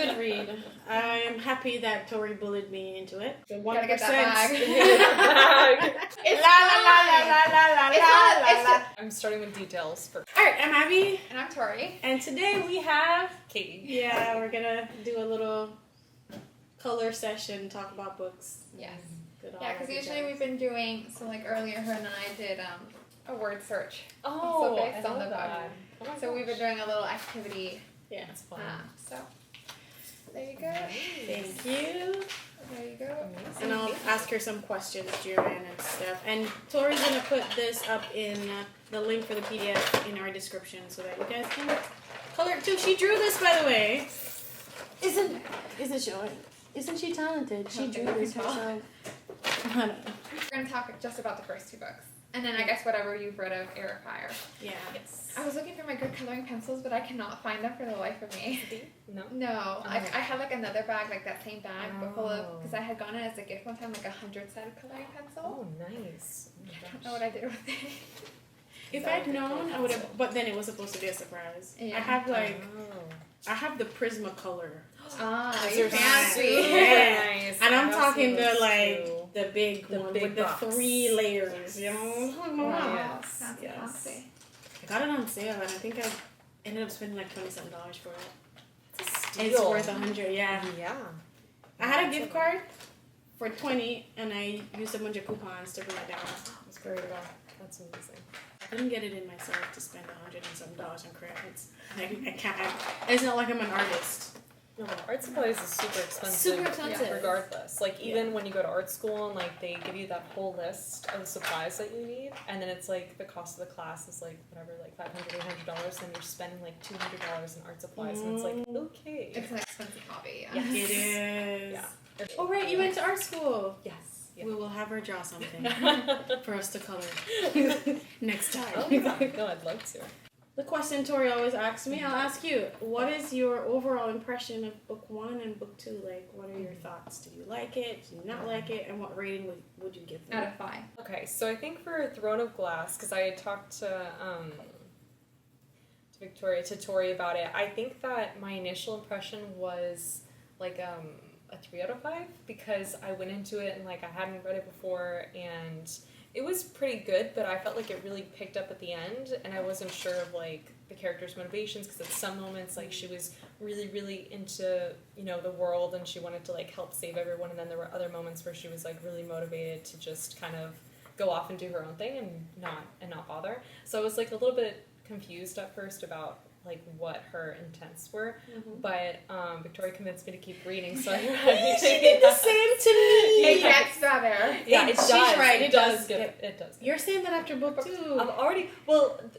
good read. I am happy that Tori bullied me into it. The 1%. Gotta get that bag. It's la. I'm starting with details for. Alright, I'm Abby. And I'm Tori. And today we have Katie. Yeah, we're gonna do a little color session, talk about books. Yes. Good Yeah, because usually we've been doing, so like earlier her and I did a word search. Oh, so based I on love the that. book. Oh my So we've been gosh. doing a little activity. Yeah. That's fun. So there you go. Thank you. There you go. And I'll ask her some questions during and stuff. And Tori's gonna put this up in the link for the PDF in our description so that you guys can color it too. She drew this, by the way. Isn't showing? Isn't she talented? She drew this herself. I don't know. We're going to talk just about the first two books. And then I guess whatever you've read of Air Fire. Yeah. Yes. I was looking for my good coloring pencils, but I cannot find them for the life of me. No. No. I had like another bag, like that same bag, but full of, Oh. because I had gotten it as a gift one time, like 100-sided coloring pencil. Oh, nice. Oh my I don't gosh. know what I did with it. If I'd known, I would have. But then it was supposed to be a surprise. Yeah. I have like Oh. I have the Prismacolor. Ah, Those you're are fancy. Yeah. Nice. And I'm I've talking seen the those like too. the big The one big with box. the 3 layers, you know? Wow. Yes. Fancy, Yes. fancy. I got it on sale and I think I ended up spending like $27 for it. It's a steal. And it's worth $100, yeah. Yeah. I had a gift card for $20 and I used a bunch of coupons to bring it down. That's very well. That's amazing. I couldn't get it in myself to spend $100 and some dollars on credits. I can't. It's not like I'm an artist. No, art supplies is super expensive. Super expensive. Regardless. Like, even when you go to art school and, like, they give you that whole list of supplies that you need, and then it's, like, the cost of the class is, like, whatever, like, $500, $800, and you're spending, like, $200 in art supplies, and it's, like, okay. It's an expensive hobby. Yes. It is. Yeah. Oh, right, you went to art school. Yes. Yeah. We will have her draw something for us to color next time. Oh, yeah. No, I'd love to. The question Tori always asks me, I'll ask you. What is your overall impression of book 1 and book 2? Like, what are your thoughts? Did you like it? Did you not like it? And what rating would you give Out them? of 5. Okay, so I think for Throne of Glass, because I had talked to Tori about it, I think that my initial impression was like a 3 out of 5 because I went into it and like I hadn't read it before and it was pretty good, but I felt like it really picked up at the end and I wasn't sure of like the character's motivations because at some moments like she was really into, you know, the world and she wanted to like help save everyone, and then there were other moments where she was like really motivated to just kind of go off and do her own thing and not bother. So I was like a little bit confused at first about like what her intents were, but Victoria convinced me to keep reading, so I She did the same to me. It gets better. Yeah, it She's does. right, it does get it does. You're saying that after book 2. I'm already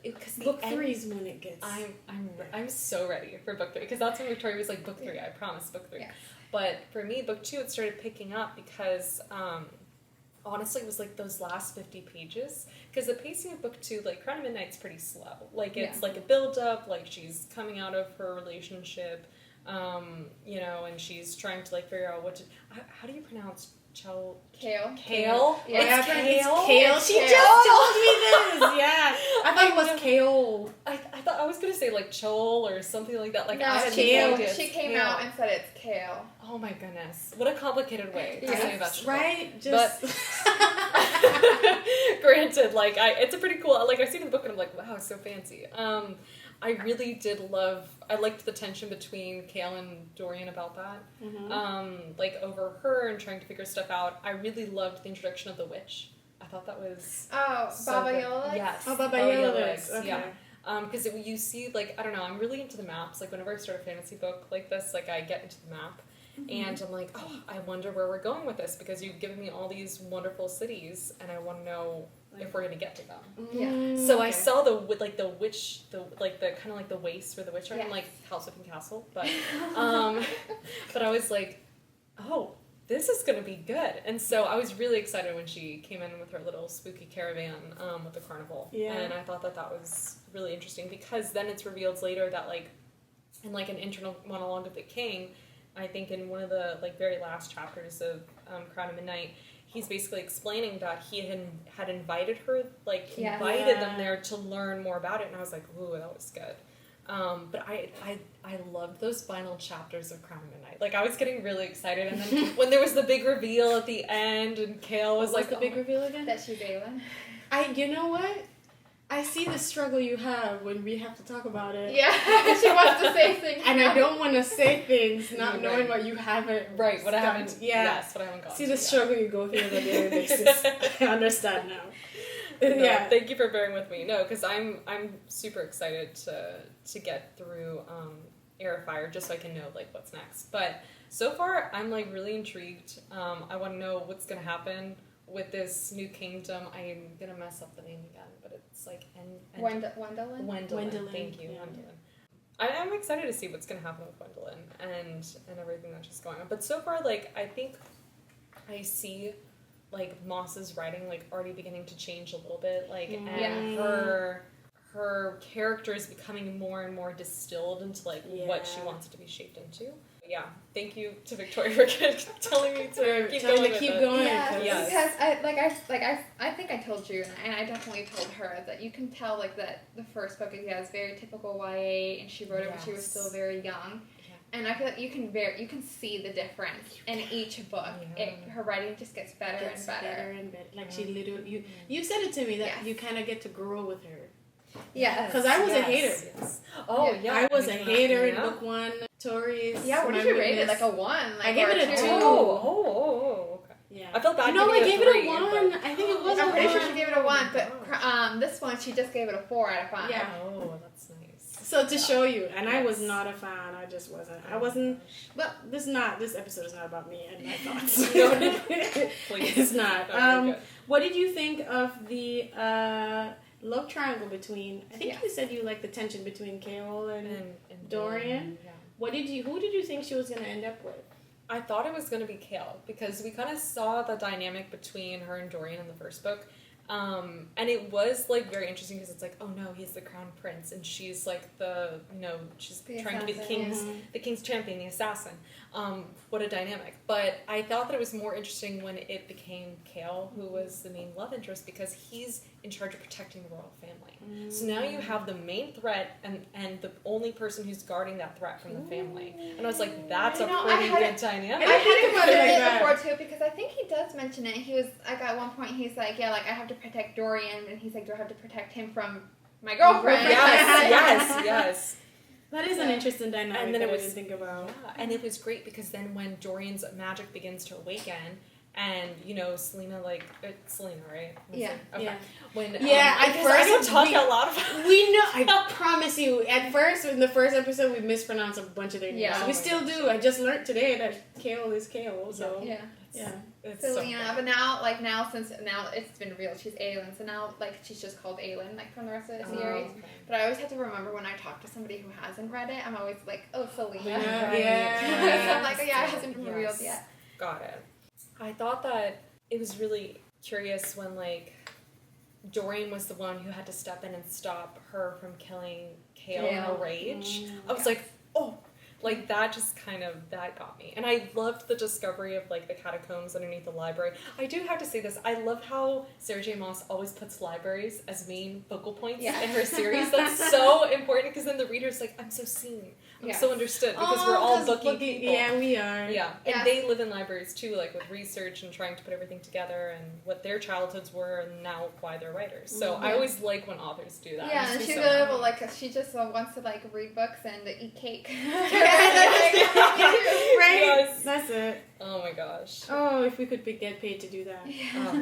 because Book 3 is when it gets... I'm so ready for book 3 because that's when Victoria was like book 3. I promise book 3. Yes. But for me, book 2 it started picking up because honestly, it was like those last 50 pages. Because the pacing of book 2, like Crown of Midnight's pretty slow. Like it's like a build up. Like she's coming out of her relationship, you know, and she's trying to like figure out what to. How do you pronounce Kale. Kale? Yeah. It's Kale. Kale. Kale. It's She Kale. just told me this. Yeah. I thought it was Kale. I thought I was gonna say like Chol or something like that. Like No, I had Kale. no idea. She It's came Kale. out and said it's kale. Oh my goodness! What a complicated way to say a vegetable. Right? Just... Granted, like it's a pretty cool. Like I see the book and I'm like, wow, it's so fancy. I really did love. I liked the tension between Kale and Dorian about that. Like over her and trying to figure stuff out. I really loved the introduction of the witch. I thought that was so Baba good. Yola? Yes. Oh, Baba Yola Yola legs, legs. Okay. Yeah. Because you see, like, I don't know, I'm really into the maps. Like, whenever I start a fantasy book like this, like, I get into the map. And I'm like, oh, I wonder where we're going with this because you've given me all these wonderful cities, and I want to know if we're going to get to them. Yeah. So I saw the witch, the kind of like the waste where the witch are in, Yes. like House of Castle, but but I was like, oh, this is going to be good. And so I was really excited when she came in with her little spooky caravan with the carnival. Yeah. And I thought that was really interesting because then it's revealed later that like in like an internal monologue of the king, I think in one of the like very last chapters of Crown of Midnight, he's basically explaining that he had invited her, like invited them there to learn more about it, and I was like, ooh, that was good. But I loved those final chapters of Crown Midnight. Like, I was getting really excited, and then when there was the big reveal at the end, and Kale was What's the big reveal again? That she's Aelin. You know what? I see the struggle you have when we have to talk about it. Yeah, she wants to say things. And I don't want to say things not Right. knowing what you haven't. Right, what I done. haven't. Yeah. Yes, what I haven't gotten. See to the yet. struggle you go through on a daily basis. I understand now. No, Yeah. Thank you for bearing with me. No, because I'm super excited to get through Air of Fire just so I can know like what's next. But so far I'm like really intrigued. I want to know what's gonna happen with this new kingdom. I'm gonna mess up the name again, but it's like Wendelin? Gwendolen, Thank you, yeah. Gwendolen. I'm excited to see what's gonna happen with Gwendolen and everything that's just going on. But so far, like I think I see like Maas's writing like already beginning to change a little bit, like and her character is becoming more and more distilled into like what she wants it to be shaped into. Yeah, thank you to Victoria for telling me to keep Telling going. to keep with going. it. Yeah, Yes. because I think I told you, and I definitely told her that you can tell like that the first book is very typical YA, and she wrote it when she was still very young. And I feel like you can see the difference in each book. Yeah. Her writing just gets better and better. Like she literally, you said it to me that you kind of get to grow with her. Yeah, because I was a hater. Yes. Oh yeah, I was a hater in book one. Tori's. Yeah, what did you rate it? Like a 1? Like I gave it a 2. Oh, okay. Yeah. I felt bad. No, I gave it a 3, 1. but- I think it was. I'm pretty sure one. she gave it a 1, but this one she just gave it a 4 out of 5. Yeah. Oh, that's nice. So to show you, and I was not a fan. I just wasn't. I wasn't. But this episode is not about me and my thoughts. Please. It's not. Good. What did you think of the love triangle between? I think you said you liked the tension between Carol and Dorian. Yeah. Who did you think she was going to end up with? I thought it was going to be Kale because we kind of saw the dynamic between her and Dorian in the first book. And it was like very interesting because it's like, oh no, he's the crown prince and she's like she's trying to be the king's champion, the assassin. What a dynamic. But I thought that it was more interesting when it became Kale who was the main love interest because he's in charge of protecting the royal family. So now you have the main threat and the only person who's guarding that threat from the family. And I was like, that's a pretty good dynamic. I hadn't considered it before too because I think he does mention it. He was like at one point he's like, yeah, like I have to protect Dorian, and he's like, do I have to protect him from my girlfriend? Yes. That is an interesting dynamic and then that it was, I didn't think about. Yeah, and it was great because then when Dorian's magic begins to awaken, and Selena, right? Yeah. Okay. Yeah. When at first I don't talk a lot about. We know. I promise you. At first, in the first episode, we mispronounced a bunch of their names. Yeah. We still do. I just learned today that Kale is Kale. So yeah. It's Selena, but now since it's been revealed she's Aelin, so now like she's just called Aelin like from the rest of the series. Okay. But I always have to remember when I talk to somebody who hasn't read it, I'm always like, oh, Selena. Yeah. So I'm like, oh yeah, it hasn't been revealed yet. Got it. I thought that it was really curious when Dorian was the one who had to step in and stop her from killing Kale in a rage. I was like, oh. Like, that just that got me. And I loved the discovery of, the catacombs underneath the library. I do have to say this. I love how Sarah J. Maas always puts libraries as main focal points in her series. That's so important because then the reader's like, I'm so seen. I'm so understood because we're all booking people. Yeah, we are. Yeah. And they live in libraries, too, with research and trying to put everything together and what their childhoods were and now why they're writers. So I always like when authors do that. Yeah, and she's she just wants to, read books and eat cake. Right? Yes. That's it. Oh my gosh. Oh, if we could get paid to do that. Oh,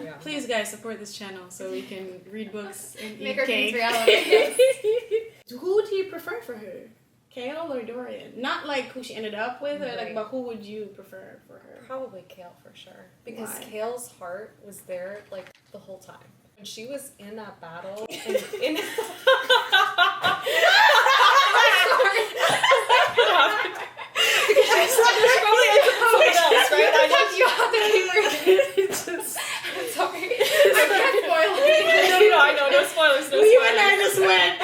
yeah. Please, guys, support this channel so we can read books and Make eat our cake. dreams reality. Who do you prefer for her? Kale or Dorian? Not who she ended up with, but who would you prefer for her? Probably Kale for sure. Because Why? Kale's heart was there the whole time. When she was in that battle and in I'm sorry. I can't spoil it. No, I know, no spoilers, no spoilers. You and I just went.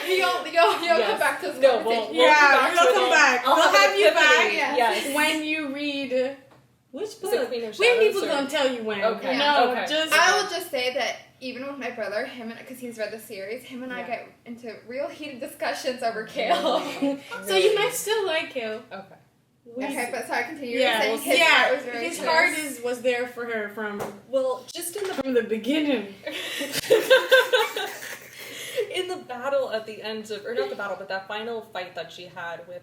You'll come back to this No, conversation. we'll We'll come back. I'll We'll have you back Yes. when you read. Which book? the Queen of When Shadows, people or- gonna tell you when? Okay. No, Okay. just I will just say that even with my brother, because he's read the series, him and I Yeah. get into real heated discussions over Kale. So you might still like Kale. Okay. Okay, but sorry, continue. Yeah, Saying his heart was very his close. heart was there for her Well, just in the beginning. in the battle at the end of, or not the battle, but that final fight that she had with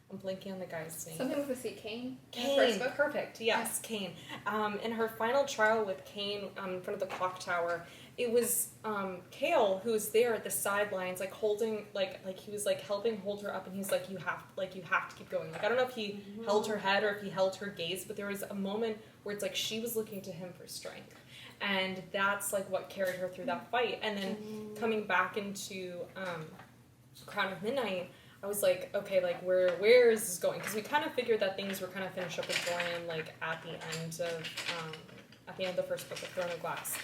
I'm blanking on the guy's name. Something with a C, Cain. in the Cain, first book. perfect. Yes, Cain. In her final trial with Cain in front of the clock tower, it was Kale who was there at the sidelines, like holding, like he was like helping hold her up, and he's like, you have to keep going. Like I don't know if he held her head or if he held her gaze, but there was a moment where it's like she was looking to him for strength, and that's like what carried her through that fight. And then coming back into Crown of Midnight, I was like, okay, like where is this going? Because we kind of figured that things were kind of finished up with Dorian, like at the end of the first book of Throne of Glass.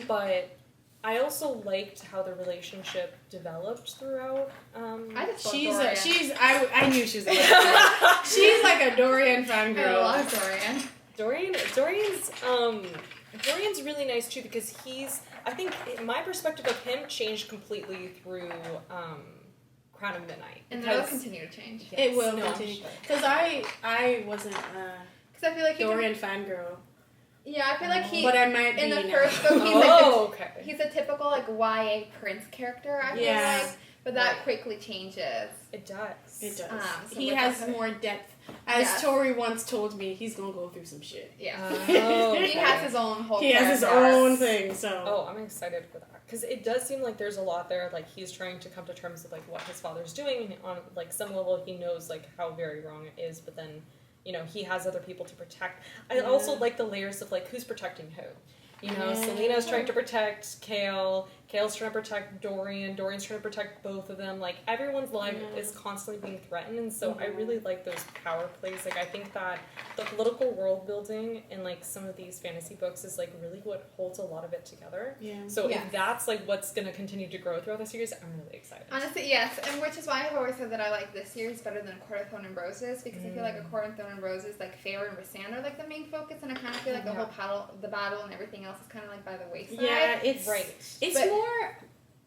But I also liked how the relationship developed throughout. I just love She's Dorian. I knew she was like she's like a Dorian fangirl. I love Dorian. Dorian's really nice too, because I think my perspective of him changed completely through Crown of Midnight. And that'll continue to change. It will No, continue. sure. Because I wasn't a Because I feel like Dorian fangirl. Yeah, I feel like But I might be in the now. first book he's okay. he's a typical like YA prince character, I feel Yeah. like. But that quickly changes. It does. It does. So He with has that- more depth. As Yes. Tori once told me, he's gonna go through some shit. Yeah. Oh, He okay. has his own whole He has his character. own thing, so. Oh, I'm excited for that, because it does seem like there's a lot there. Like he's trying to come to terms with like what his father's doing, and on like some level he knows like how very wrong it is. But then, he has other people to protect. I also like the layers of like who's protecting who. Selena's trying to protect Kale. Kale's trying to protect Dorian. Dorian's trying to protect both of them. Like everyone's life is constantly being threatened, and so I really like those power plays. Like I think that the political world building in like some of these fantasy books is like really what holds a lot of it together. Yeah. So Yeah. if that's like what's gonna continue to grow throughout the series, I'm really excited. Honestly, yes, and which is why I've always said that I like this series better than A Court of Thorn and Roses, because I feel like A Court of Thorn and Roses, like Feyre and Rhysand are like the main focus, and I kind of feel like the battle and everything else is kind of like by the wayside. Yeah, it's Right. It's But- more.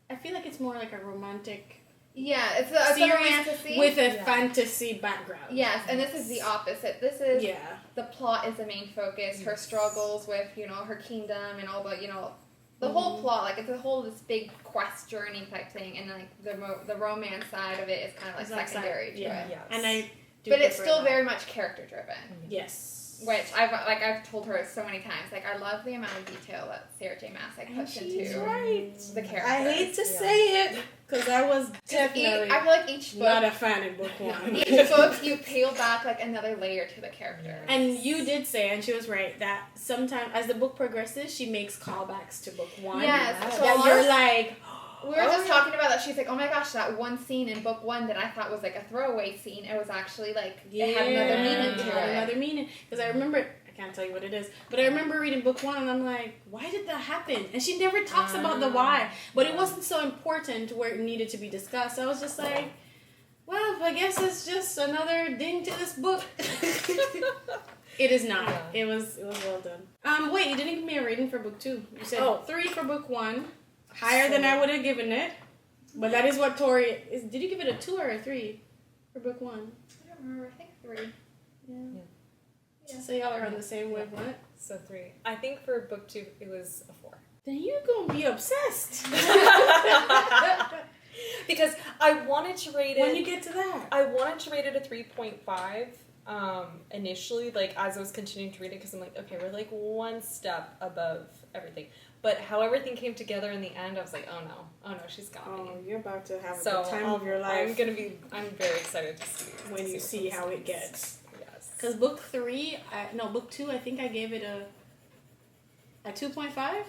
I feel like it's more like a romantic Yeah, it's a series fantasy with a Yeah. fantasy background. Yes, and this is the opposite. This is Yeah. the plot is the main focus. Her struggles with her kingdom and all the whole plot. Like it's a whole this big quest journey type thing, and like the romance side of it is kind of like It's like secondary to yeah. it. Yes. And I. Do But it's prefer still that. very much character driven. Yes. Which I've told her so many times. Like I love the amount of detail that Sarah J. Maas And puts she's into right. the characters. I hate to say it because I was definitely I feel like each not book, a fan of book one. each book you peel back like another layer to the character. And you did say, and she was right, that sometimes as the book progresses, she makes callbacks to book one. Yes, so That you're like, we were just talking about that. She's like, oh my gosh, that one scene in book one that I thought was like a throwaway scene, it was actually like, it had another meaning to it had it. another meaning. Because I remember, I can't tell you what it is, but I remember reading book one and I'm like, why did that happen? And she never talks about the why. But it wasn't so important where it needed to be discussed. I was just like, well, I guess it's just another ding to this book. It is not. Yeah. It was well done. Wait, you didn't give me a rating for book two. You said 3 for book one. Higher than I would have given it. But that is what Tori is. Did you give it a 2 or a 3 for book one? I don't remember, I think 3. Yeah. So y'all are on the same wavelength. So 3. I think for book 2 it was a 4. Then you're gonna be obsessed. Because I wanted to rate it. When you get to that. I wanted to rate it a 3.5 initially, like as I was continuing to read it, because I'm like, okay, we're like one step above everything. But how everything came together in the end, I was like, oh no, she's got me. Oh, you're about to have So the time of your life I'm very excited to see when you see how it gets. Yes. Because book 2, I think I gave it a 2.5.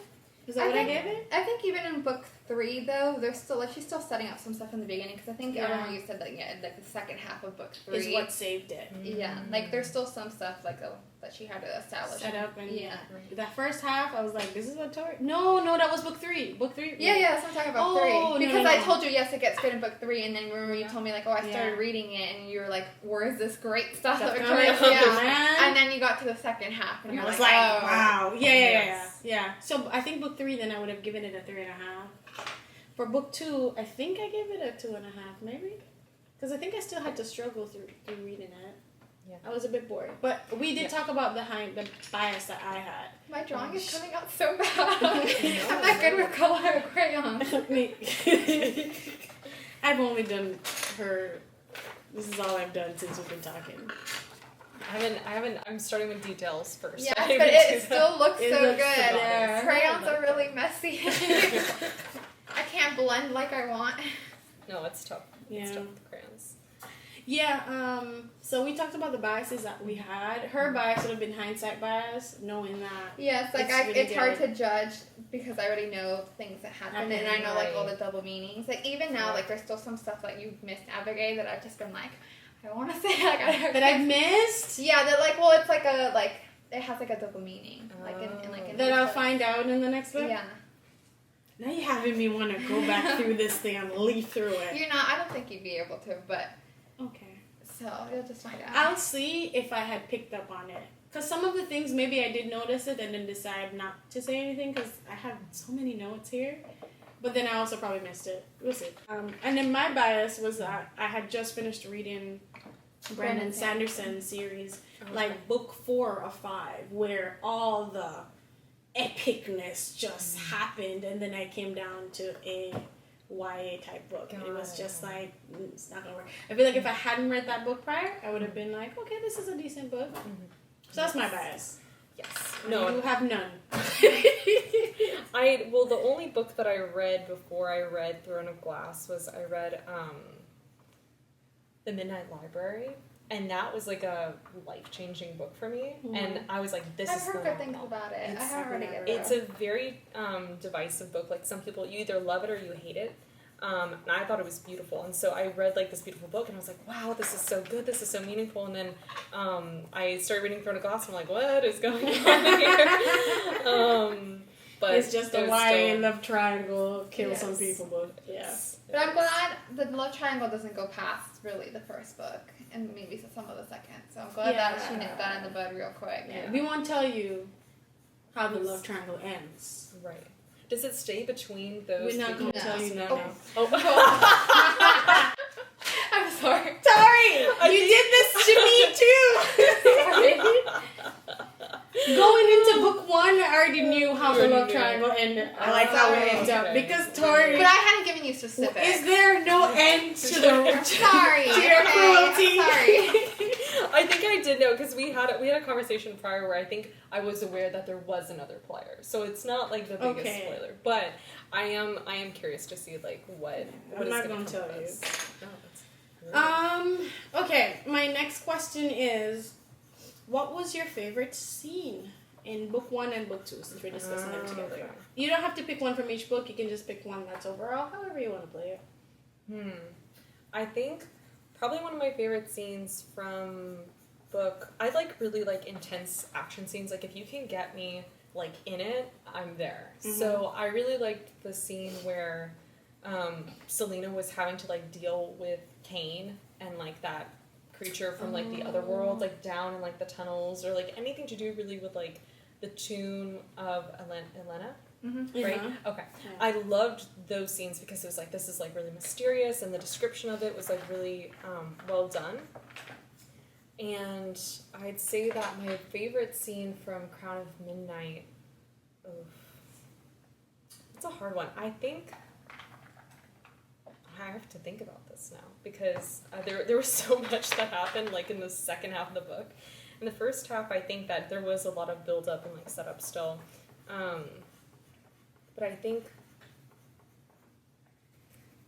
Is that what I gave it? I think even in book 3 though, there's still like she's still setting up some stuff in the beginning because I think I Yeah. remember you said that like the second half of book 3 is what saved it. Yeah, like there's still some stuff like that she had to establish. Set up and yeah. That first half, I was like, this is what Tori. No, that was book 3. Book 3. Yeah, that's what I'm talking about. Oh, 3 no, because no, I no. told you yes, it gets good in book 3, and then remember you told me like, oh, I started reading it, and you were like, where is this great stuff that Victoria's and then you got to the second half, and And you're I was like, like, oh, wow. Yes. Yeah. So I think book 3, then I would have given it a 3.5. For book 2, I think I gave it a 2.5, maybe. Because I think I still had to struggle through reading it. Yeah. I was a bit bored. But we did talk about the bias that I had. my drawing is coming out so bad. I'm not good with color crayons. I've only done her. This is all I've done since we've been talking. I'm starting with details first. Yeah, I but haven't it do still looks It so looks good. so nice. Crayons are really messy. I can't blend like I want. No, it's tough. Yeah. It's tough with the crayons. Yeah, so we talked about the biases that we had. Her bias would have been hindsight bias, knowing that. Yes, like It's really it's hard good. to judge because I already know things that happen and I know like all the double meanings. Like even now, like there's still some stuff that you've missed, Abigail, that I've just been like, I don't want to say like That I've missed? Yeah, that like well, it's like a like it has like a double meaning, like in That I'll book. find out in the next book? Yeah, Now you're having me want to go back through this thing and leaf through it. you're not. I don't think you'd be able to, but Okay. so you'll just find out. I'll see if I had picked up on it. Because some of the things, maybe I did notice it and then decide not to say anything because I have so many notes here. But then I also probably missed it. We'll see. And then my bias was that I had just finished reading Brandon Sanderson's series, like book 4 of 5, where all the epicness just happened. And then I came down to a YA type book. And it was just like, it's not going to work. I feel like if I hadn't read that book prior, I would have been like, okay, this is a decent book. So that's my bias. Yes. No. You have none. The only book that I read before I read Throne of Glass was I read The Midnight Library. And that was like a life-changing book for me. Mm-hmm. And I was like, this I've is heard good things about it. I haven't read it yet. It's a very divisive book. Like some people, you either love it or you hate it. And I thought it was beautiful. And so I read like this beautiful book and I was like, wow, this is so good. This is so meaningful. And then I started reading Throne of Glass and I'm like, what is going on here? But it's just a YA love triangle kill some people book. Yeah. But I'm glad the love triangle doesn't go past really the first book and maybe some of the second. So I'm glad that she nipped that in the bud real quick. Yeah. We won't tell you how the love triangle ends. Right. Does it stay between those? We're not going to tell you now. Oh. I'm sorry. Sorry! You did this to me too! Going into book 1, I already knew how the love triangle ended. I like how it ended up. Because Tori... But I hadn't given you specifics. Is there no end to the... Sorry. To your cruelty? Sorry. I think I did know because we had a conversation prior where I think I was aware that there was another player, so it's not like the biggest spoiler. But I am curious to see like what I'm is not going to tell you. No, really Okay. My next question is, what was your favorite scene in book 1 and book 2? Since we're discussing them together, okay. You don't have to pick one from each book. You can just pick one that's overall, however you want to play it. I think probably one of my favorite scenes from book. I like really like intense action scenes. Like if you can get me like in it, I'm there. Mm-hmm. So I really liked the scene where Selena was having to like deal with Cain and like that creature from like the other world, like down in like the tunnels, or like anything to do really with like the tomb of Elena. Mm-hmm. Right? Yeah. Okay. Yeah. I loved those scenes because it was like, this is like really mysterious, and the description of it was like really well done. And I'd say that my favorite scene from Crown of Midnight, it's a hard one. I think I have to think about this now because there was so much that happened like in the second half of the book. In the first half, I think that there was a lot of build up and like setup still. But I think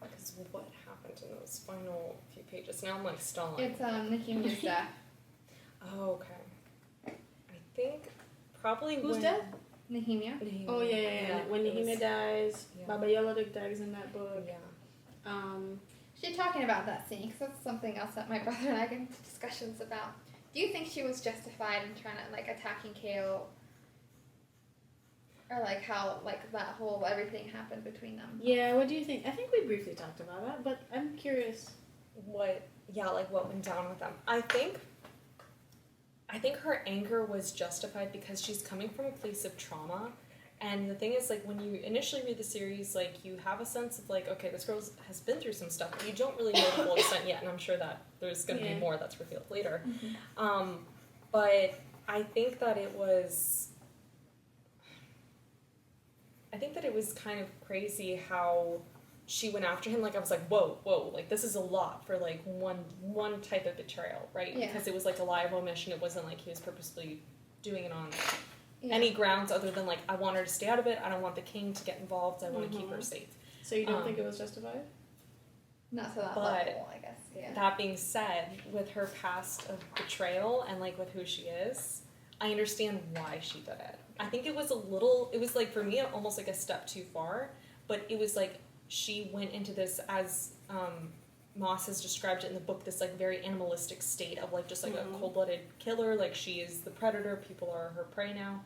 because what happened in those final few pages? Now I'm like stalling. It's Nikki Mu's death. Oh, okay. I think probably who's when dead? Nehemiah. Oh yeah. When Nehemiah dies, Yeah. Baba Yellow dies in that book. Yeah. She's talking about that scene because that's something else that my brother and I get into discussions about. Do you think she was justified in trying to like attacking Kale, or like how like that whole everything happened between them? Yeah, what do you think? I think we briefly talked about that, but I'm curious. What went down with them. I think her anger was justified because she's coming from a place of trauma. And the thing is, like, when you initially read the series, like, you have a sense of, like, okay, this girl has been through some stuff, but you don't really know the full extent yet, and I'm sure that there's going to be more that's revealed later. Mm-hmm. But I think that it was kind of crazy how she went after him. Like, I was like, whoa, like, this is a lot for, like, one type of betrayal, right? Yeah. Because it was, like, a lie of omission. It wasn't like he was purposely doing it on any grounds other than, like, I want her to stay out of it. I don't want the king to get involved. I want to keep her safe. So you don't think it was justified? Not to that level, I guess. Yeah. That being said, with her past of betrayal and, like, with who she is, I understand why she did it. I think it was like, for me, almost like a step too far, but it was like she went into this as Maas has described it in the book, this like very animalistic state of like just like a cold-blooded killer. Like, she is the predator, people are her prey now.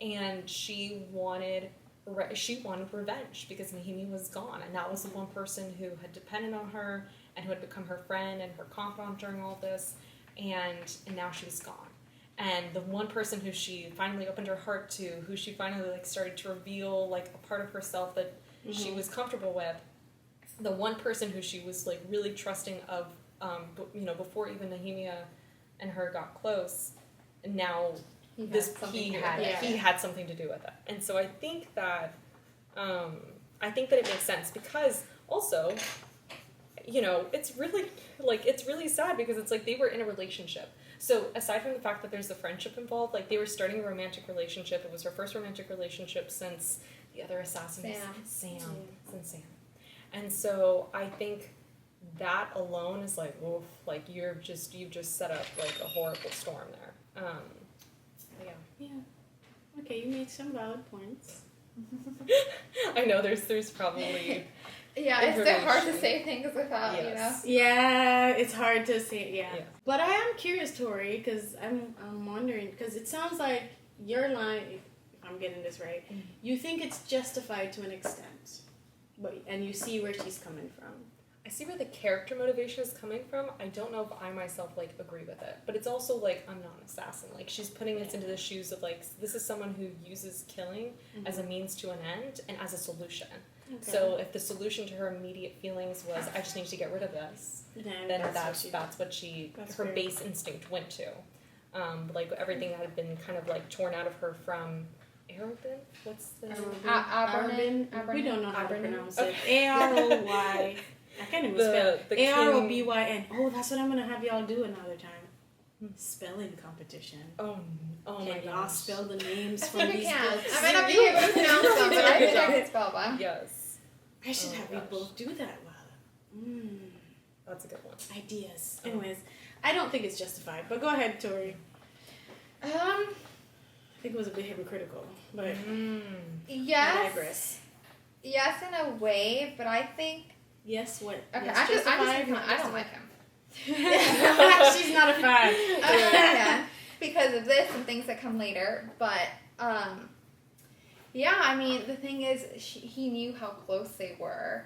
And she wanted revenge because Nehemiah was gone, and that was the one person who had depended on her and who had become her friend and her confidant during all this, and now she was gone. And the one person who she finally opened her heart to, who she finally like started to reveal like a part of herself that she was comfortable with, the one person who she was like really trusting of, before even Nehemiah and her got close, and now he had something to do with it. And so I think that it makes sense because also, it's really sad because it's like they were in a relationship. So aside from the fact that there's the friendship involved, like they were starting a romantic relationship. It was her first romantic relationship since the other assassin, Sam. And so I think that alone is like, oof, like you've just set up like a horrible storm there. Yeah. Okay, you made some valid points. I know there's probably yeah, it's so hard to say things without Yeah, it's hard to say. Yeah. But I am curious, Tori, because I'm wondering because it sounds like your line, if I'm getting this right, you think it's justified to an extent, and you see where she's coming from. I see where the character motivation is coming from. I don't know if I myself, like, agree with it. But it's also, like, I'm not an assassin. Like, she's putting us into the shoes of, like, this is someone who uses killing as a means to an end and as a solution. Okay. So if the solution to her immediate feelings was, I just need to get rid of this, then that's what her base instinct went to. Like, everything that had been kind of, like, torn out of her from Arobin? What's the name? Arobin. We don't know how to pronounce it. A-R-O-Y. I can't even spell A-R-O-B-Y-N. Oh, that's what I'm going to have y'all do another time. Spelling competition. Oh my god. Y'all spell the names from these books. I might not be able to pronounce them, but I think I can spell them. Yes. I should have you both do that, Walla. That's a good one. Ideas. Anyways, I don't think it's justified, but go ahead, Tori. I think it was a bit hypocritical, but yes. I digress. Yes, in a way, but I think. Yes, what? Okay, yes, I don't like him. She's not a fan. Yeah, because of this and things that come later. But yeah, I mean, the thing is, he knew how close they were,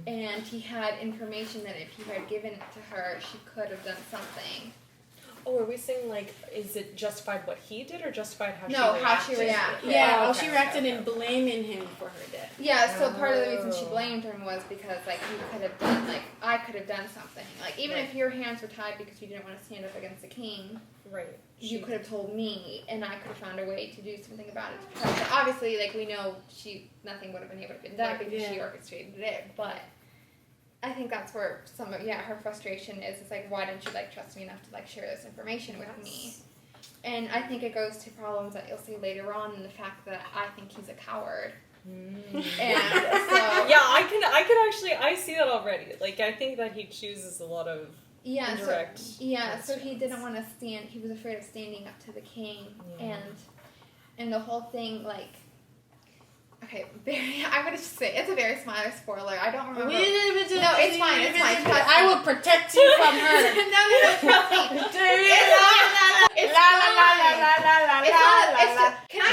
and he had information that if he had given it to her, she could have done something. Oh, are we saying, like, is it justified what he did or justified how she reacted? Yeah, she reacted in blaming him for her death. Yeah, so part of the reason she blamed him was because, like, you could have done, like, I could have done something. Like, even if your hands were tied because you didn't want to stand up against the king, right? You could have told me, and I could have found a way to do something about it. But obviously, like, we know nothing would have been able to be done because she orchestrated it, but I think that's where some of her frustration is. It's like, why didn't you like trust me enough to like share this information with me? And I think it goes to problems that you'll see later on in the fact that I think he's a coward. And so I can actually I see that already. Like, I think that he chooses a lot of indirect. So he didn't want to stand. He was afraid of standing up to the king, and and the whole thing, like, okay, I'm gonna just say it's a very minor spoiler. I don't remember. No, it's fine. It's fine. I will protect you from her. No, trust me. It's can I?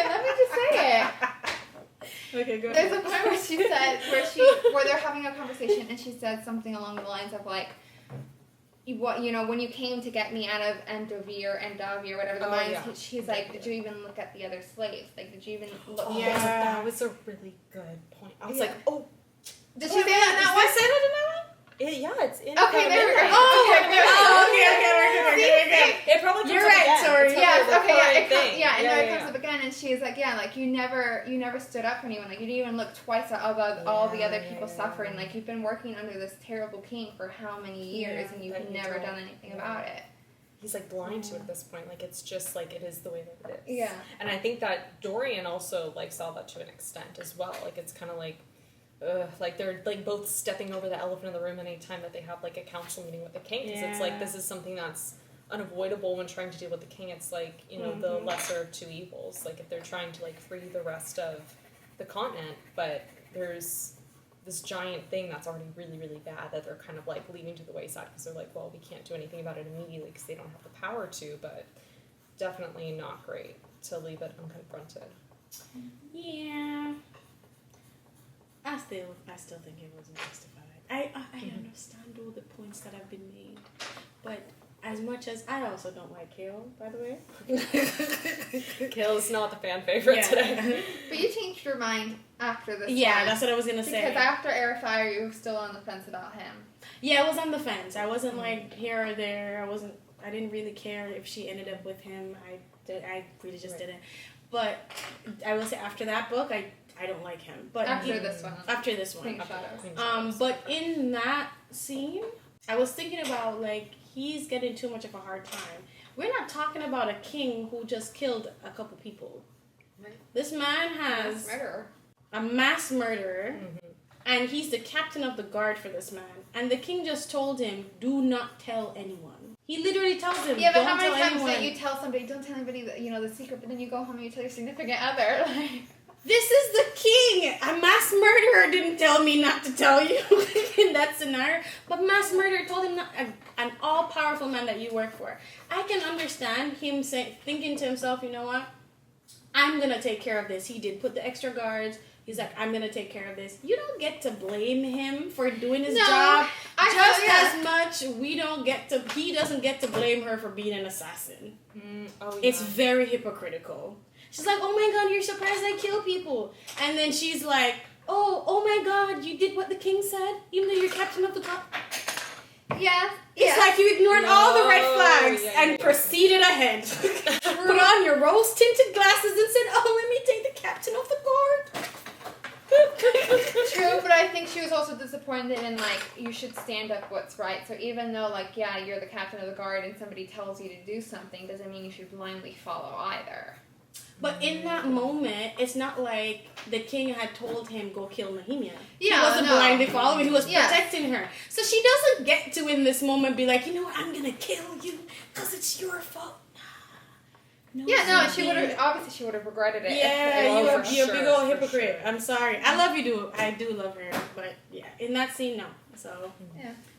Let me just say it. Okay, go There's ahead. a point where she said, where they're having a conversation, and she said something along the lines of like, when you came to get me out of Endovi or whatever the mines, she's like, did you even look at the other slaves? Like, did you even look? Oh, yeah, that was a really good point. I was like, oh. Did she say that in that one? Did I say that in that one? Yeah, it's in. Okay, there we go. Okay. It probably comes You're up right, again. sorry. It's Yes, probably and then it comes up again, and she's like, like you never stood up for anyone, like you didn't even look twice above all the other people suffering, like you've been working under this terrible king for how many years, and you've never done anything about it. He's like blind to it at this point, like it's just like it is the way that it is. Yeah. And I think that Dorian also like saw that to an extent as well. Like it's kind of like. Like they're like both stepping over the elephant in the room anytime that they have like a council meeting with the king, because it's like this is something that's unavoidable when trying to deal with the king. It's like, you know, the lesser of two evils, like if they're trying to like free the rest of the continent, but there's this giant thing that's already really, really bad that they're kind of like leaving to the wayside because they're like, well, we can't do anything about it immediately because they don't have the power to, but definitely not great to leave it unconfronted. Yeah. I still think it wasn't justified. I understand all the points that have been made, but as much as I also don't like Kale, by the way. Kale's not the fan favorite today. But you changed your mind after this. Yeah, that's what I was gonna say. Because after Air of Fire, you were still on the fence about him. Yeah, I was on the fence. I wasn't like here or there. I didn't really care if she ended up with him. I really just didn't. But I will say after that book, I don't like him. But after this one. After this one. Queen Shadows. But in that scene, I was thinking about like he's getting too much of a hard time. We're not talking about a king who just killed a couple people. Right. This man has a mass murderer, and he's the captain of the guard for this man. And the king just told him, "Do not tell anyone." He literally tells him, "Yeah, but don't how many tell times anyone. that you tell somebody, don't tell anybody that the secret, but then you go home and you tell your significant other, like." This is the king. A mass murderer didn't tell me not to tell you in that scenario. But mass murderer told him not, an all-powerful man that you work for. I can understand him thinking to himself, you know what? I'm going to take care of this. He did put the extra guards. He's like, I'm going to take care of this. You don't get to blame him for doing his job. As much, he doesn't get to blame her for being an assassin. It's very hypocritical. She's like, oh my god, you're surprised I kill people. And then she's like, oh my god, you did what the king said, even though you're captain of the guard. Yeah. It's like you ignored all the red flags and proceeded ahead. Put on your rose-tinted glasses and said, oh, let me take the captain of the guard. True, but I think she was also disappointed in, like, you should stand up what's right. So even though, like, yeah, you're the captain of the guard and somebody tells you to do something, doesn't mean you should blindly follow either. But in that moment, it's not like the king had told him, go kill Nehemia. Yeah, he wasn't blindly following, he was protecting her. So she doesn't get to, in this moment, be like, you know what, I'm going to kill you because it's your fault. No, she would have regretted it. Yeah, you're a big old hypocrite. Sure. I'm sorry. I love you, I do love her. But yeah, in that scene, no. So,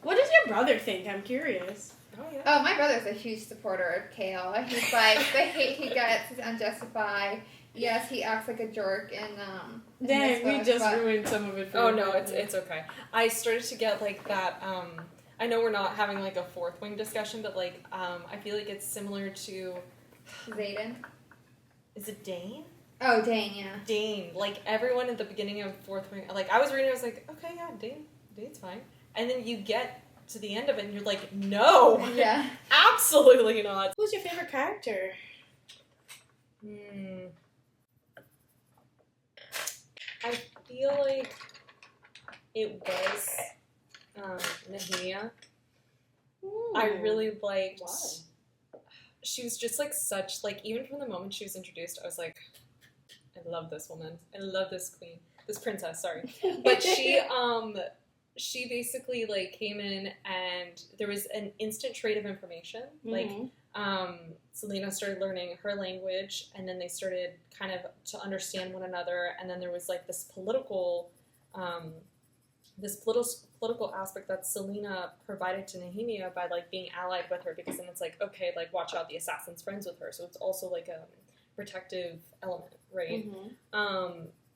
what does your brother think? I'm curious. Oh, my brother's a huge supporter of Kale. He's like, the hate he gets is unjustified. Yes, he acts like a jerk, and Dang, we just ruined some of it. Oh no, it's okay. I started to get like that. I know we're not having like a fourth wing discussion, but like I feel like it's similar to Zayden. Is it Dane? Oh, Dane, yeah. Dane. Like everyone at the beginning of fourth wing, like I was reading, I was like, okay, yeah, Dane's fine, and then you get to the end of it and you're like, no, absolutely not. Who's your favorite character? I feel like it was Nehemia. I really liked. Why? She was just like such, like, even from the moment she was introduced, I was like, I love this woman. I love this queen. This princess, sorry. But she she basically like came in and there was an instant trade of information. Like Selena started learning her language, and then they started kind of to understand one another, and then there was like this political aspect that Selena provided to Nehemia by like being allied with her, because then it's like, okay, like watch out, the assassin's friends with her, so it's also like a protective element, right?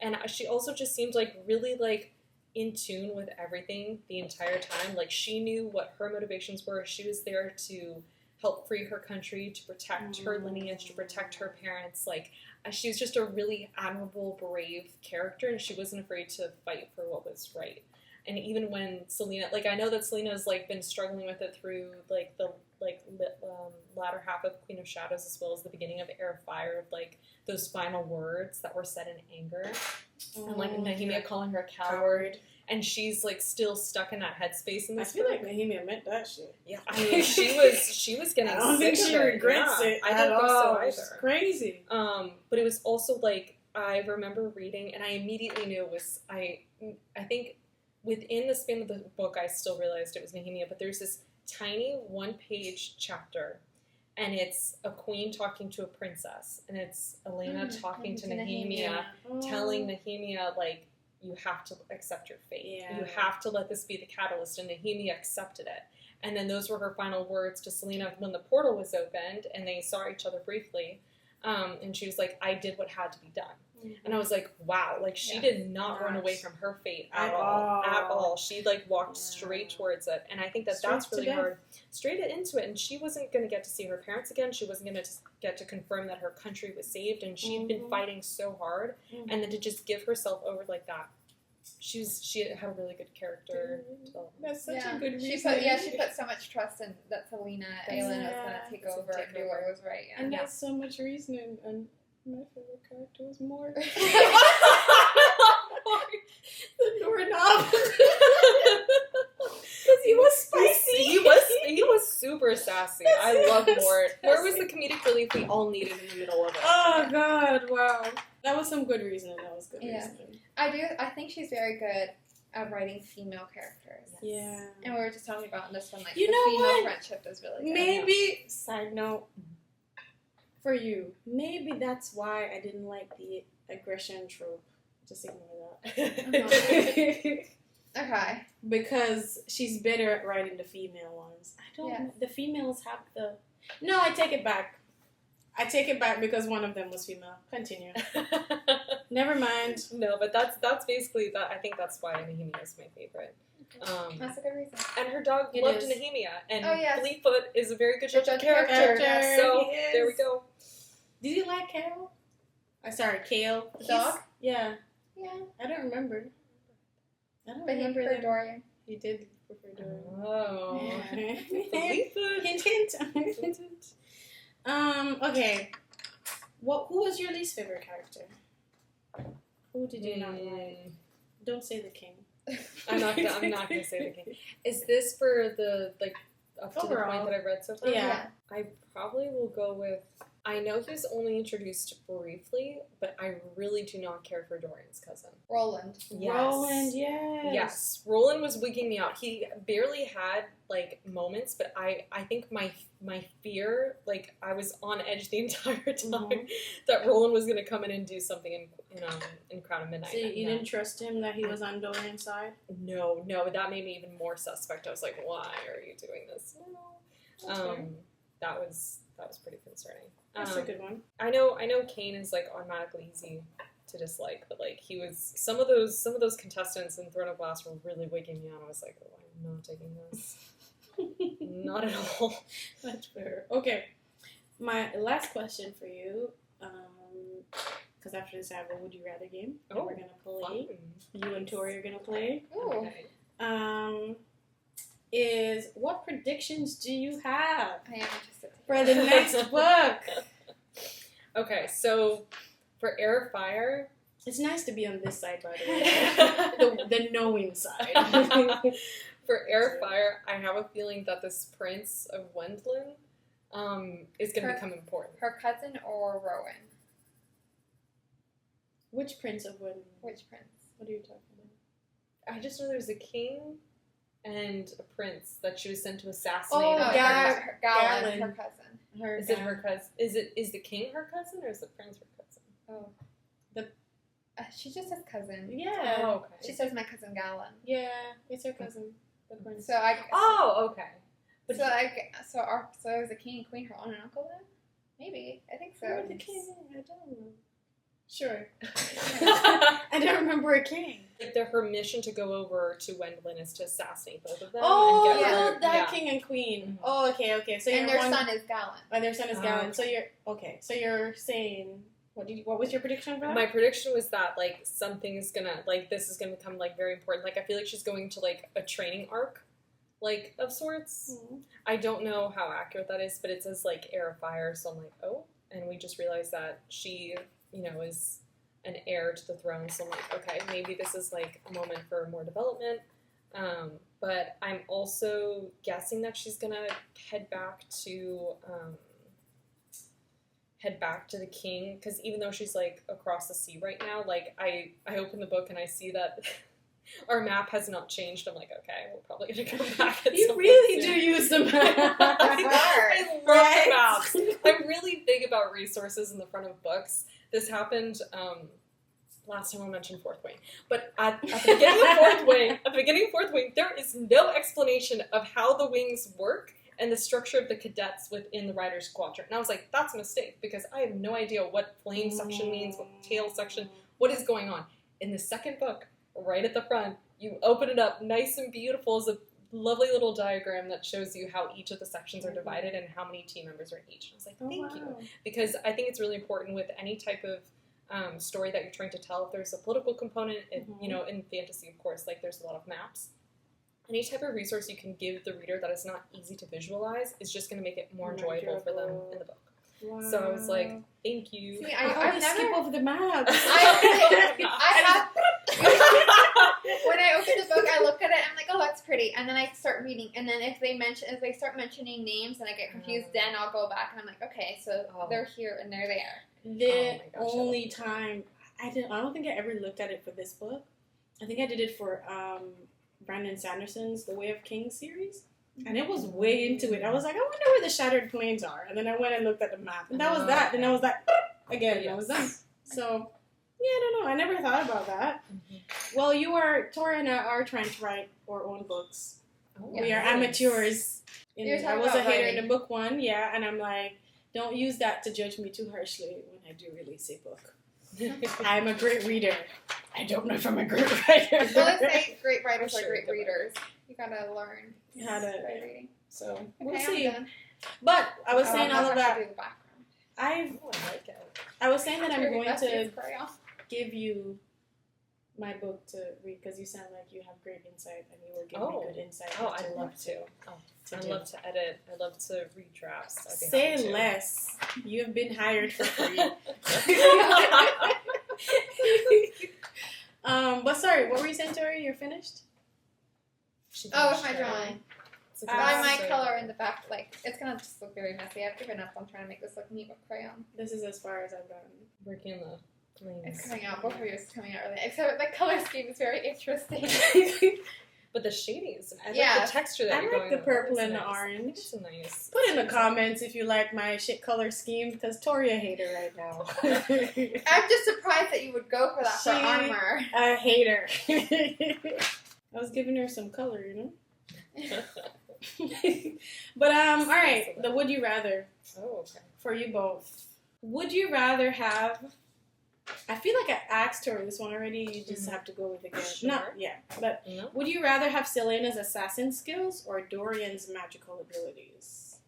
And she also just seemed like really like in tune with everything the entire time. Like she knew what her motivations were. She was there to help free her country, to protect her lineage, to protect her parents. Like she was just a really admirable, brave character, and she wasn't afraid to fight for what was right. And even when Selena, like I know that Selena's like been struggling with it through like the latter half of Queen of Shadows, as well as the beginning of Air of Fire, like those final words that were said in anger, and like Nehemia calling her a coward, and she's like still stuck in that headspace in this. I feel like Nehemia meant that shit. Yeah, I mean she was getting. I don't think she regrets it. I don't think so either. It's crazy. But it was also like I remember reading, and I immediately knew it was I think within the span of the book I still realized it was Nehemia, but there's this tiny one-page chapter, and it's a queen talking to a princess, and it's Elena talking to Nehemia, telling Nehemia, like, you have to accept your fate. Yeah. You have to let this be the catalyst, and Nehemia accepted it. And then those were her final words to Selena when the portal was opened, and they saw each other briefly, and she was like, I did what had to be done. And I was like, wow, like she did not run away from her fate at all. She like walked straight towards it. And I think that that's really hard. Straight into it. And she wasn't going to get to see her parents again. She wasn't going to get to confirm that her country was saved. And she'd been fighting so hard. And then to just give herself over like that. She had a really good character development. That's such a good reason. She put so much trust in that Selena Aelin was going to take over and do what was right. Yeah. And that's so much reasoning. And my favorite character was Mort. The doorknob. Because he was spicy. He was super sassy. I love Mort. Mort was the comedic relief we all needed in the middle of it. Oh God, wow. That was some good reasoning. Reasoning. I think she's very good at writing female characters. Yeah. And we were just talking about in this one, like, you the know female what? friendship is really good. Maybe, side note, for you, maybe that's why I didn't like the aggression trope. Just ignore that. Okay. Because she's better at writing the female ones. I don't. The females have the. No, I take it back. Because one of them was female. Continue. Never mind. No, but that's basically that. I think that's why Nehemia is my favorite. That's a good reason. And her dog loved Nehemia, and Fleetfoot is a very good character. So there we go. Did you like Kale? Sorry, Kale. The dog? Yeah. Yeah. I don't remember. But he preferred Dorian. He did prefer Dorian. Oh. Yeah. Fleetfoot. Hint. Okay. Who was your least favorite character? Who did you not like? Don't say the king. I'm not gonna say the king. Is this for the up to overall the point that I've read so far? Yeah. I probably will go with. I know he was only introduced briefly, but I really do not care for Dorian's cousin. Roland. Yes. Roland, yes. Yes. Roland was wigging me out. He barely had, moments, but I think my fear, I was on edge the entire time that Roland was going to come in and do something in Crown of Midnight. So you didn't trust him that he was on Dorian's side? No, that made me even more suspect. I was like, why are you doing this? No. That was pretty concerning. That's a good one. I know Kane is automatically easy to dislike, but he was some of those contestants in Throne of Glass were really wigging me out. I was like, oh, I'm not taking this. Not at all. That's fair. Okay, my last question for you, because after this I have a Would You Rather game that we're gonna play. Fun. You and Tori are gonna play. Ooh. Okay. Is what predictions do you have I am interested for the next book? Okay, so for Air of Fire, it's nice to be on this side, by the way, the knowing side. For Air of Fire, I have a feeling that this Prince of Wendlin is going to become important. Her cousin or Rowan? Which Prince of Wendlin? Which prince? What are you talking about? I just know there's a king and a prince that she was sent to assassinate. Oh, Galen, Galen. her cousin. Is it her cousin? Is the king her cousin or is the prince her cousin? Oh. She just says cousin. Yeah. Oh, okay. She says my cousin Galen. Yeah, it's her cousin. The prince. So I. Oh, okay. But so it was the king and queen, her aunt and uncle then? Maybe. I think so. Who are the king? I don't know. Sure. I don't remember a king. Her mission to go over to Wendlin is to assassinate both of them. Oh, and get yeah. her, that king and queen. Mm-hmm. Oh, okay. So and their son is Galen. Oh, their son is Galen. Okay. So you're okay. So you're saying what was your prediction for that? My prediction was that like something is gonna like this is gonna become like very important. Like I feel like she's going to like a training arc, like of sorts. Mm-hmm. I don't know how accurate that is, but it says like heir of fire. So I'm like, oh, and we just realized that she, is an heir to the throne. So I'm like, okay, maybe this is like a moment for more development. But I'm also guessing that she's gonna head back to the king, because even though she's like across the sea right now, like I open the book and I see that our map has not changed. I'm like, okay, we're probably gonna come back. At You really do soon. use the map. I love the maps. I'm really big about resources in the front of books. This happened last time I mentioned Fourth Wing, but at the beginning of Fourth Wing, there is no explanation of how the wings work and the structure of the cadets within the Rider's Squadron. And I was like, that's a mistake, because I have no idea what flame section means, what tail section, what is going on. In the second book, right at the front, you open it up, nice and beautiful, is a lovely little diagram that shows you how each of the sections are divided and how many team members are in each. And I was like, thank you. Because I think it's really important with any type of story that you're trying to tell. If there's a political component, in fantasy, of course, like there's a lot of maps. Any type of resource you can give the reader that is not easy to visualize is just going to make it more enjoyable for them in the book. Wow. So I was like, thank you. See, I always skip over the maps. I have. When I open the book, I look at it, I'm like, oh, that's pretty. And then I start reading. And then if they start mentioning names and I get confused, then I'll go back and I'm like, okay, so they're here and they're there. The only time I don't think I ever looked at it for this book. I think I did it for Brandon Sanderson's The Way of Kings series. And it was way into it. I was like, I wonder where the Shattered Plains are. And then I went and looked at the map. And that was that. And I was like, again, yes. I was done. So, yeah, I don't know. I never thought about that. Mm-hmm. Well, Tori and I are trying to write our own books. Oh, we are amateurs. I was a hater in the book one, and I'm like, don't use that to judge me too harshly when I do release a book. I'm a great reader. I don't know if I'm a great writer. Well, they say great writers are great readers. You gotta learn how to by reading. So we'll see. But I was saying all of that. I was saying that I'm going to give you my book to read because you sound like you have great insight and you will give me good insight. Oh, I'd love to. I love to edit. I love to read drafts. Say less. You have been hired for free. But sorry, what were you saying, Tori? You're finished? With my drawing. I might color in the back. Like, it's gonna just look very messy. I've given up on trying to make this look neat with crayon. This is as far as I've gotten. Working on the planes. It's coming out. Both of yours is coming out early. Except the color scheme is very interesting. But the shadings, I like the texture that you're going with. I like the purple and the orange. It's nice. Put in the comments if you like my shit color scheme, because Tori a hater right now. I'm just surprised that you would go for that for armor. A hater. I was giving her some color, But all right, the would you rather. Oh, okay. For you both. Would you rather have? I feel like I asked her this one already. You just have to go with it again. Sure. But would you rather have Selena's assassin skills or Dorian's magical abilities?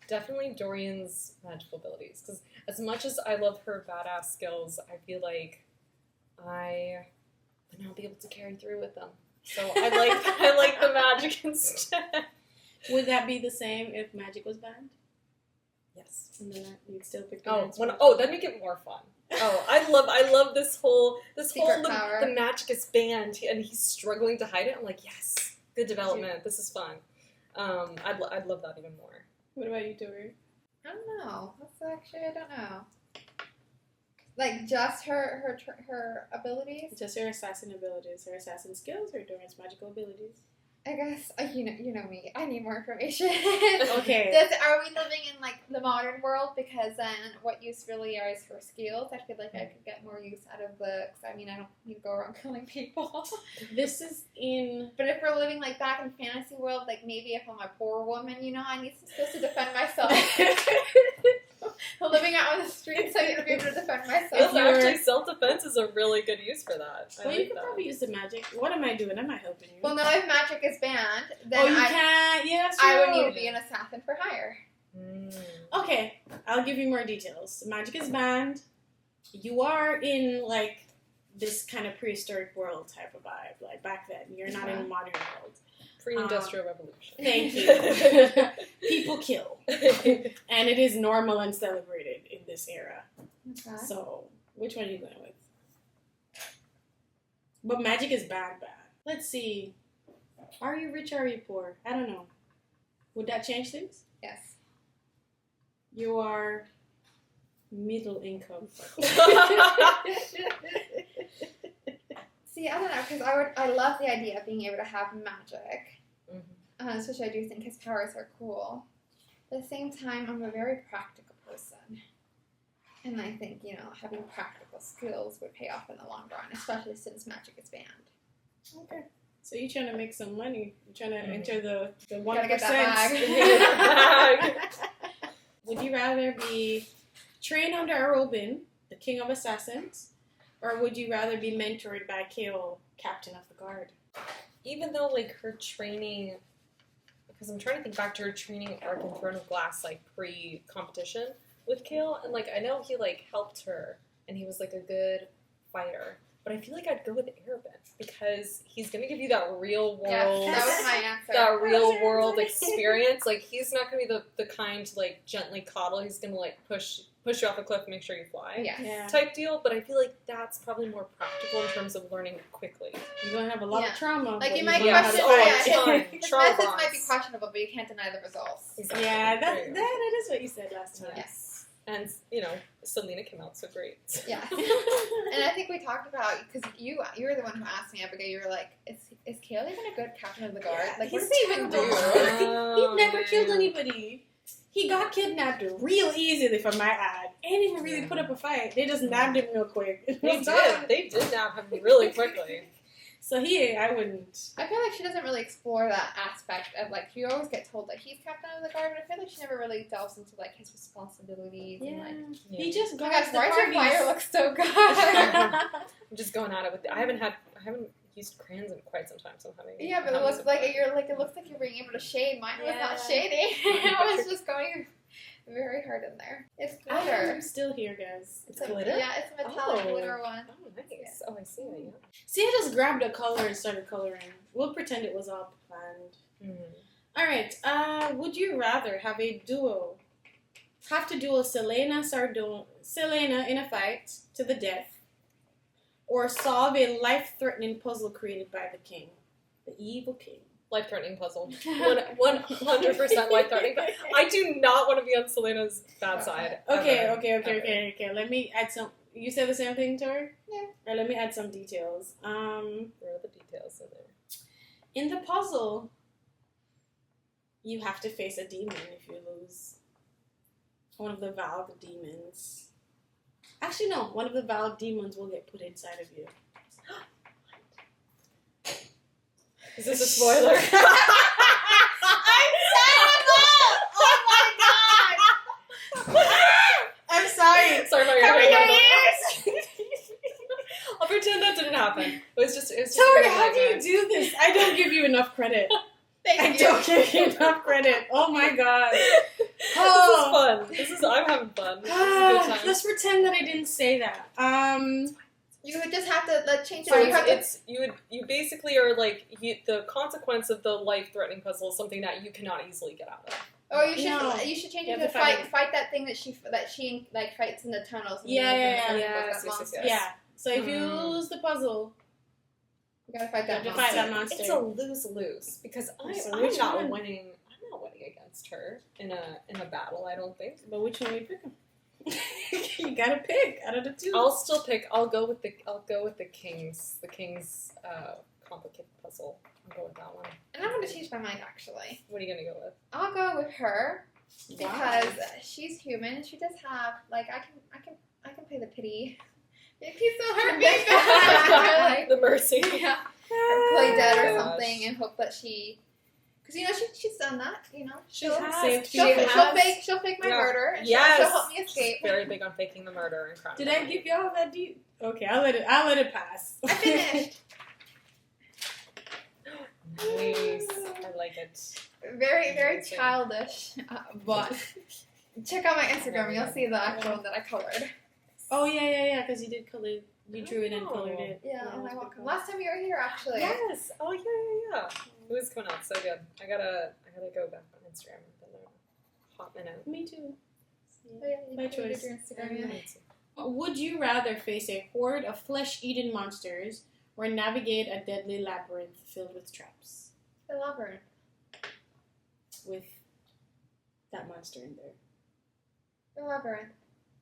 Definitely Dorian's magical abilities, because as much as I love her badass skills, I feel like I would not be able to carry through with them. So I like the magic instead. Would that be the same if magic was banned? Yes. And then you'd still pick that'd make it more fun. I love this whole the magic is banned and he's struggling to hide it. I'm like, yes, good development. This is fun. I'd love that even more. What about you, Tori? I don't know. I don't know. Like just her abilities. Just her assassin abilities, her assassin skills, or Doran's magical abilities. I guess you know me. I need more information. Okay. Are we living in like the modern world? Because then what use really are is her skills. I feel like I could get more use out of the. Cause I mean, I don't need to go around killing people. This is in. But if we're living like back in fantasy world, like maybe if I'm a poor woman, you know, I need some skills to defend myself. Living out on the streets, I need to be able to defend myself. Actually, self-defense is a really good use for that. Well, you could probably use the magic. What am I doing? Am I helping you? Well, no, if magic is banned, then can't. Yes, I would need to be an assassin for hire. Okay, I'll give you more details. Magic is banned. You are in like this kind of prehistoric world type of vibe, like back then. You're not in a modern world. Pre-industrial revolution. Thank you. People kill, and it is normal and celebrated in this era. Okay. So, which one are you going with? But magic is bad. Let's see. Are you rich or are you poor? I don't know. Would that change things? Yes. You are middle income. See, I don't know, because I love the idea of being able to have magic. Especially I do think his powers are cool. At the same time, I'm a very practical person. And I think, you know, having practical skills would pay off in the long run, especially since magic is banned. Okay. So you're trying to make some money. You're trying to enter the 1%. Gotta get that bag. Would you rather be trained under Arobin, the king of assassins, or would you rather be mentored by Kale, captain of the guard? Even though, like, her training... Because I'm trying to think back to her training at Ark and Throne of Glass, like, pre-competition with Kale. And, like, I know he, like, helped her. And he was, like, a good fighter. But I feel like I'd go with Arobin. Because he's going to give you that real world... Yes, that was my answer. That real world experience. Like, he's not going to be the kind to, like, gently coddle. He's going to, like, push you off a cliff and make sure you fly. Yeah. Type deal. But I feel like that's probably more practical in terms of learning quickly. You're going to have a lot of trauma. Like, you might might question... His Trauma methods bonds. might be questionable, but you can't deny the results. Exactly. Yeah, that is what you said last time. Yes. And, you know, Selena came out so great. Yeah. And I think we talked about, because you were the one who asked me, Abigail, you were like, is Kale even a good captain of the guard? Yeah, like, what he's does he even do? He never killed anybody. He got kidnapped real easily, from my ad. Ain't even really put up a fight. They just nabbed him real quick. They did nab him really quickly. So I wouldn't. I feel like she doesn't really explore that aspect of, like, you always get told that he's captain of the guard, but I feel like she never really delves into, like, his responsibilities. Yeah. And, like, He just oh goes my gosh, to the why does your parties. fire look so good? I'm just going at it with I haven't used crayons in quite some time, so I'm having Yeah, but it looks like it looks like you're being able to shade. Mine was not shading. I was just going very hard in there. It's glitter. I'm still here, guys. It's like, glitter? Yeah, it's a metallic glitter one. Oh, nice. Oh, I see that, yeah. See, I just grabbed a color and started coloring. We'll pretend it was all planned. Alright, would you rather have to duel Selena in a fight to the death, or solve a life-threatening puzzle created by the king, the evil king? Life-threatening puzzle. 100% life-threatening. I do not want to be on Selena's bad side. Okay. Let me add some. You said the same thing, Tori? Yeah. Or let me add some details. Where are the details in there? In the puzzle, you have to face a demon if you lose. One of the Valve demons. Actually, no. One of the Valve demons will get put inside of you. Is this a spoiler? I'm sad Oh my god! I'm sorry. Sorry about Cover your your ears! I'll pretend that didn't happen. It was just Tori, how do you do this? I don't give you enough credit. Thank you. I don't give you enough credit. Oh my god. This is fun. I'm having fun. This is a good time. Let's pretend that I didn't say that. You would just have to change So it. you basically are like the consequence of the life-threatening puzzle is something that you cannot easily get out of. Or you should change it to fight that thing that she like fights in the tunnels. Yes. Yeah. So if you lose the puzzle, you gotta fight that you have to monster. fight that monster. It's a lose-lose because I'm not winning against her in a battle. I don't think. But which one are you picking? You gotta pick out of the two. I'll still pick. I'll go with the kings. The kings complicated puzzle. I'll go with that one. And I'm gonna change my mind actually. What are you gonna go with? I'll go with her because Wow. she's human and she does have like I can play the pity. If you still hurt me, or, like, The mercy. yeah, or play dead or Gosh. something and hope that she, because she's done that. She'll has. She'll fake my murder and she'll help me escape. Very big on faking the murder and crime. Did I give y'all that deep? Okay, I'll let it pass. I finished. Nice. I like it. Very, very childish. But check out my Instagram. You'll see the actual one that I colored. Oh yeah, because you did color. You drew it and Oh. colored it. Yeah, it and was I good walked. color. Last time you were here, actually. Yes. Oh yeah. It was coming out so good. I gotta go back on Instagram. It's been a hot minute. Me too. Oh, yeah, you My created choice. your Instagram, yeah. Would you rather face a horde of flesh-eating monsters or navigate a deadly labyrinth filled with traps The labyrinth. with that monster in there? The labyrinth.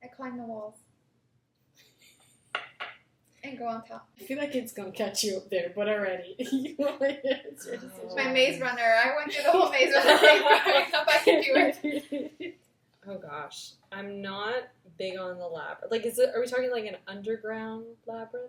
I climb the walls. And go on top. I feel like it's gonna catch you up there, but already. It's your decision. My maze runner. I went through the whole maze runner thing. I know if I can do it. Oh gosh, I'm not big on the labyrinth. Like, are we talking like an underground labyrinth?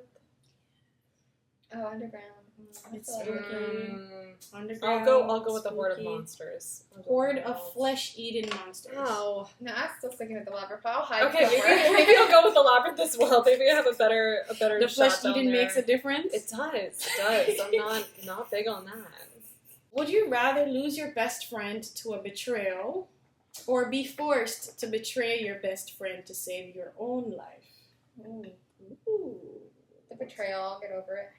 Oh, underground. It's That's a lot of work. Underground, I'll go with the horde of spooky. monsters. Horde of flesh-eating monsters. Oh. No, I'm still sticking with the labyrinth. I'll hide Okay, somewhere. maybe I'll go with the labyrinth as well. Maybe I have a better The shot down flesh-eating there. makes a difference. It does. I'm not big on that. Would you rather lose your best friend to a betrayal or be forced to betray your best friend to save your own life? Ooh. The betrayal. I'll get over it.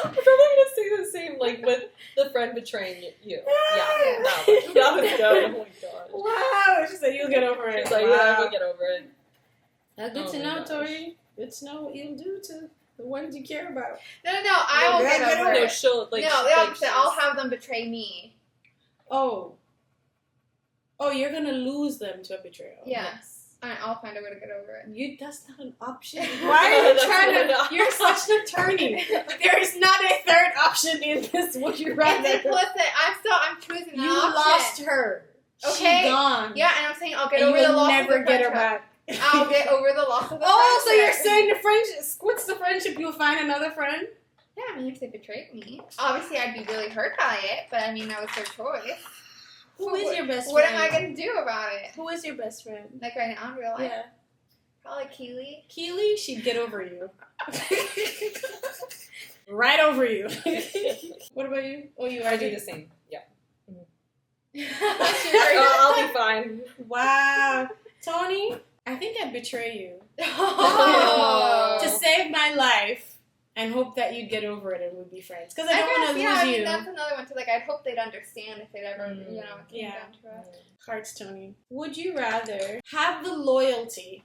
I'm probably gonna say the same, like with the friend betraying you. Yeah, that was good. Oh my god. Wow, she said you'll get over it. She's like, Wow. yeah, we'll get over it. Good Oh to my know, gosh. Tori. Good to know what you'll do to the ones you care about. No. I will girl, get over No, it. she'll like. No, the opposite. I'll have them betray me. Oh, you're gonna lose them to a betrayal. Yeah. Alright, I'll find a way to get over it. That's not an option. Why are you That's trying not an to? option. You're such an attorney. There is not a third option in this. Would you rather? It's implicit. I'm choosing an You option. lost her. Okay. She gone. Yeah, and I'm saying I'll get And over you the will loss never of the get her friendship. back. I'll get over the loss of the Oh, so you're friendship. saying the friendship? What's the friendship? You'll find another friend. Yeah, I mean, if they betrayed me, obviously I'd be really hurt by it, but I mean, that was their choice. Who is your best What friend? am I going to do about it? Who is your best friend? Like right now in real life? Yeah. Probably Keely. Keely, she'd get over you. Right over you. What about you? Oh, you I are do the same. Yeah. She's I'll be fine. Wow. Tony, I think I'd betray you. Oh. To save my life and hope that you'd get over it and we'd be friends. Because I don't want to lose I mean, you. that's another one too. Like, I'd hope they'd understand if they'd ever, it came Yeah. down to it. Hearts, Tony. Would you rather have the loyalty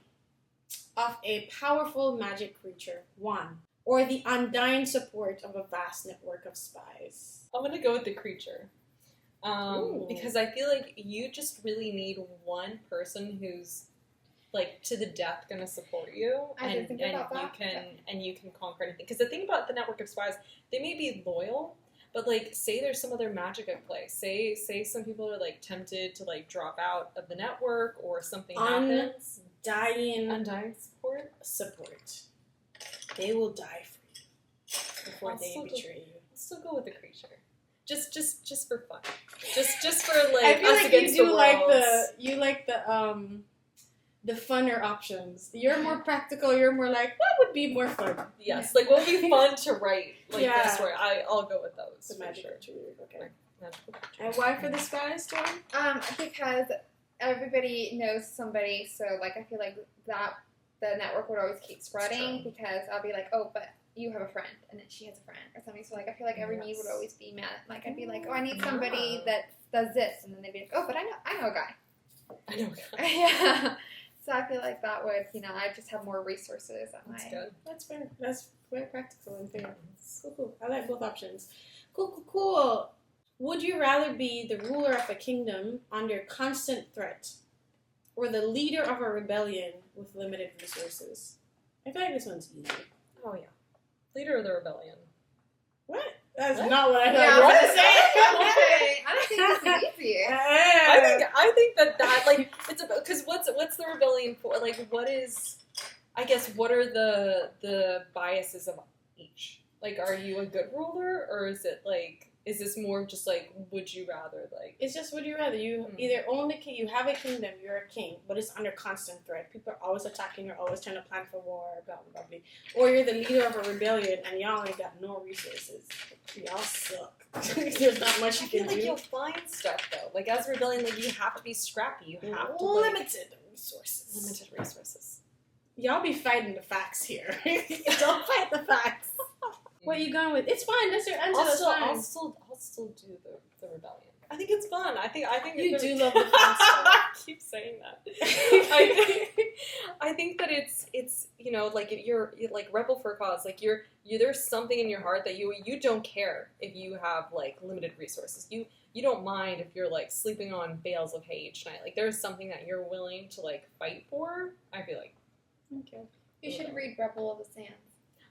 of a powerful magic creature, one, or the undying support of a vast network of spies? I'm gonna go with the creature. Ooh. Because I feel like you just really need one person who's like to the death gonna support you, I did think about that. you can conquer anything. Because the thing about the network of spies, they may be loyal, but like say there's some other magic at play. Say some people are like tempted to like drop out of the network or something happens. Undying support. They will die for you before I'll they still betray you. I'll still go with the creature. Just for fun. Just for like I feel us like against you do the like worlds. the funner options. You're more practical. You're more like, what would be more fun? Yes, like what would be fun to write like Yeah. this story. I'll go with those. The for magic sure. creature. Okay. Magical creature. And why for the spies, Tony? Because everybody knows somebody, so like I feel like that the network would always keep spreading because I'll be like, oh, but you have a friend, and then she has a friend or something. So like I feel like every need would always be met. Like I'd be like, oh, I need somebody that does this, and then they'd be like, oh, but I know a guy. I know. Yeah. So I feel like that would, I just have more resources at That's my. good. That's fair. That's very practical and fair. Cool. I like both options. Cool. Would you rather be the ruler of a kingdom under constant threat, or the leader of a rebellion with limited resources? I feel like this one's easy. Oh yeah, leader of the rebellion. What? That's What? not what I thought Yeah, you were I going to say. Okay. I don't think this is easy. I think that like it's about because what's the rebellion for? Like what is? I guess what are the biases of each? Like, are you a good ruler, or is it like? Is this more just like, would you rather, like... It's just, would you rather? You either own the king, you have a kingdom, you're a king, but it's under constant threat. People are always attacking, you're always trying to plan for war, blah, blah, blah. Or you're the leader of a rebellion, and y'all ain't got no resources. Y'all suck. There's not much you can do. Like, you'll find stuff, though. Like, as a rebellion, like, you have to be scrappy. You have to, like... Limited resources. Y'all be fighting the facts here. Don't fight the facts. What are you going with? It's fine. That's your answer. I'll still do the rebellion. I think it's fun. I think you do love the fun stuff. I keep saying that. I think that it's like you're like rebel for a cause. Like you there's something in your heart that you don't care if you have like limited resources. You don't mind if you're like sleeping on bales of hay each night. Like there's something that you're willing to like fight for. I feel like. Okay. You should read Rebel of the Sands.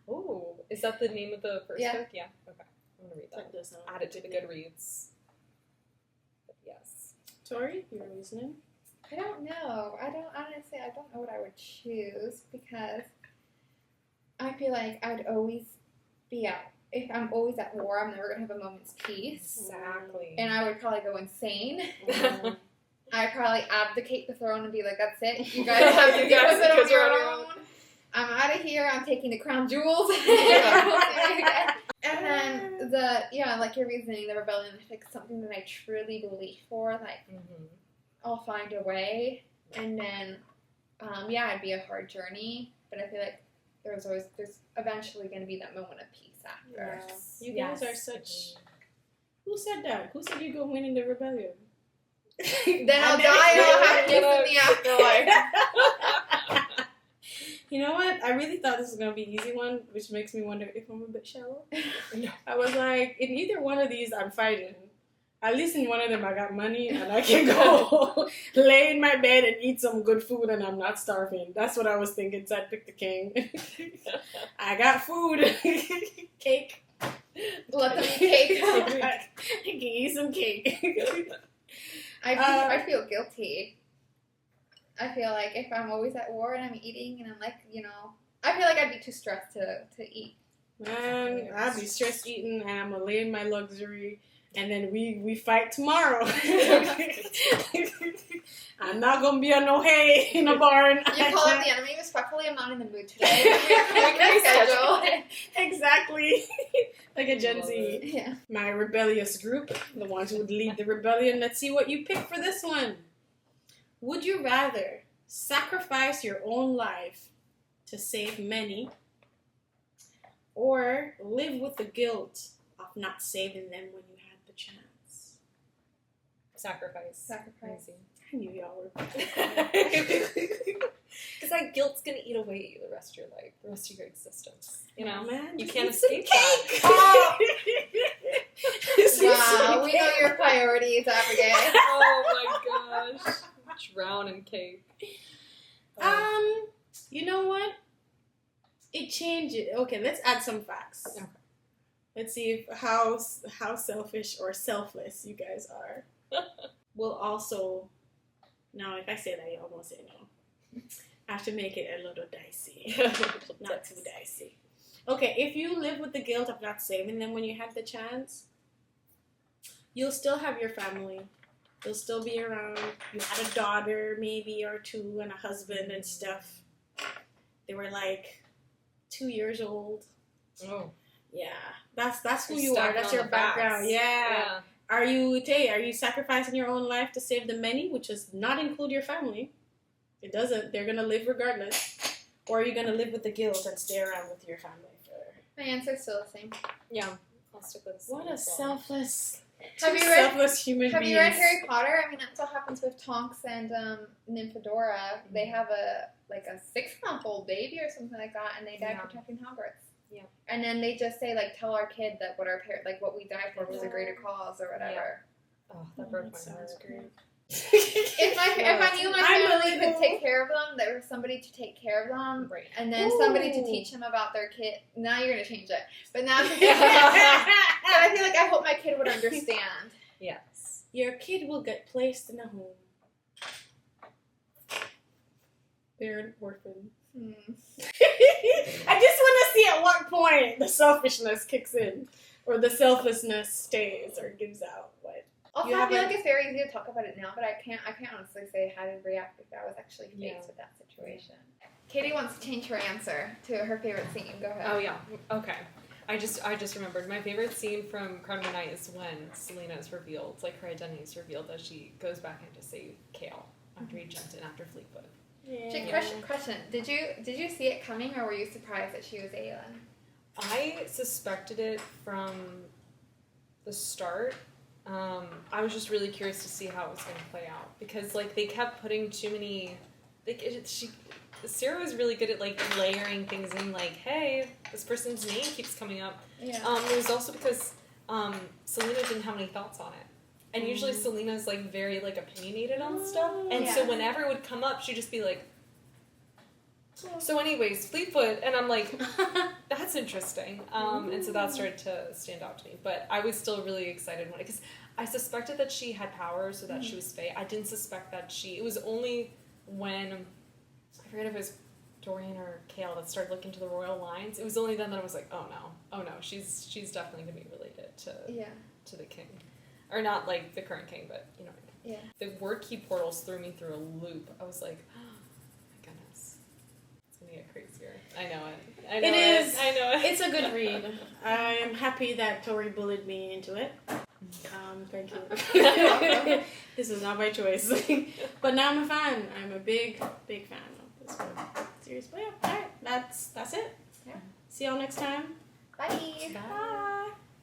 Oh, is that the name of the first book? Yeah. Okay. I'm going to read that. Add it to the Goodreads. But yes. Tori, your reasoning? I don't know. I don't know what I would choose because I feel like I'd always be out. If I'm always at war, I'm never going to have a moment's peace. Exactly. And I would probably go insane. I'd probably abdicate the throne and be like, that's it. You guys have to deal with it on your own. I'm out of here. I'm taking the crown jewels. And then like your reasoning, the rebellion is like something that I truly believe for. Like, I'll find a way. And then, it'd be a hard journey, but I feel like there's eventually going to be that moment of peace after. Yes. You guys are such. Who said that? Who said you go win in the rebellion? Then I'll die and I'll have kids in the afterlife. You know what? I really thought this was going to be an easy one, which makes me wonder if I'm a bit shallow. I was like, in either one of these, I'm fighting. At least in one of them, I got money and I can go lay in my bed and eat some good food and I'm not starving. That's what I was thinking, so I picked the king. I got food. Cake. Let them eat cake. I can eat some cake. I feel guilty. I feel like if I'm always at war and I'm eating and I'm like, I feel like I'd be too stressed to eat. Man, I'd be stressed eating and I'm gonna lay in my luxury and then we fight tomorrow. I'm not gonna be on no hay in a barn. You call up the enemy respectfully, I'm not in the mood today. We schedule. Exactly. Like a Gen Z. Yeah. My rebellious group, the ones who would lead the rebellion. Let's see what you pick for this one. Would you rather sacrifice your own life to save many, or live with the guilt of not saving them when you had the chance? Sacrifice. I knew y'all were. Because that guilt's going to eat away at you the rest of your life, the rest of your existence. You know? Man, you can't escape that. Oh. Wow, we know your priorities, Abigail. Oh my gosh. Drown in cake. You know what? It changes. Okay, let's add some facts. Okay. Let's see how selfish or selfless you guys are. We'll also... No, if I say that, y'all won't say no. I have to make it a little dicey. Not too dicey. Okay, if you live with the guilt of not saving them when you had the chance, you'll still have your family. They'll still be around. You had a daughter, maybe, or two, and a husband and stuff. They were like 2 years old. Oh. Yeah. That's who You're you are. That's your background. Yeah. Are you sacrificing your own life to save the many, which does not include your family? It doesn't. They're going to live regardless. Or are you going to live with the guilt and stay around with your family forever? My answer's still the same. Yeah. I'll stick with the same. What a selfless... Selfless human beings. Have you read Harry Potter? I mean, that's what happens with Tonks and Nymphadora. They have a 6-month-old baby or something like that, and they die protecting Hogwarts. Yeah. And then they just say like, tell our kid that what our parents, like what we died for was a greater cause or whatever. Oh, that broke my heart. Great. If I knew my family could take care of them, there was somebody to take care of them, Right. and then somebody to teach them about their kid. Now you're gonna change it, but now but I feel like I hope my kid would understand. Yes. Your kid will get placed in a home. They're an orphan. I just want to see at what point the selfishness kicks in, or the selflessness stays or gives out. What? Also, I feel like it's very easy to talk about it now, but I can't honestly say how to react if I was actually faced with that situation. Katie wants to change her answer to her favorite scene. Go ahead. Oh yeah. Okay. I just remembered my favorite scene from Crown of Night is when Selena is revealed, like her identity is revealed as she goes back in to save Kale after he jumped in after Fleetfoot. Yeah. Question: Did you see it coming, or were you surprised that she was Aelin? I suspected it from the start. I was just really curious to see how it was going to play out because like they kept putting too many. Sarah was really good at like layering things in. Like, hey, this person's name keeps coming up. Yeah. It was also because Selena didn't have any thoughts on it. And usually Selena's like very like opinionated on stuff, and so whenever it would come up, she'd just be like. So, anyways, Fleetfoot, and I'm like, that's interesting, and so that started to stand out to me. But I was still really excited when because I suspected that she had powers, or that she was Fae. I didn't suspect that she. It was only when I forget if it was Dorian or Kale that started looking to the royal lines. It was only then that I was like, oh no, she's definitely gonna be related to the king. Or not like the current king, but you know what I mean. Yeah. The word key portals threw me through a loop. I was like, oh my goodness. It's going to get crazier. I know it. It is. I know it. It's a good read. I am happy that Tori bullied me into it. Thank you. This is not by choice. But now I'm a fan. I'm a big fan of this one series. But yeah, alright. That's it. Yeah. See y'all next time. Bye. Bye.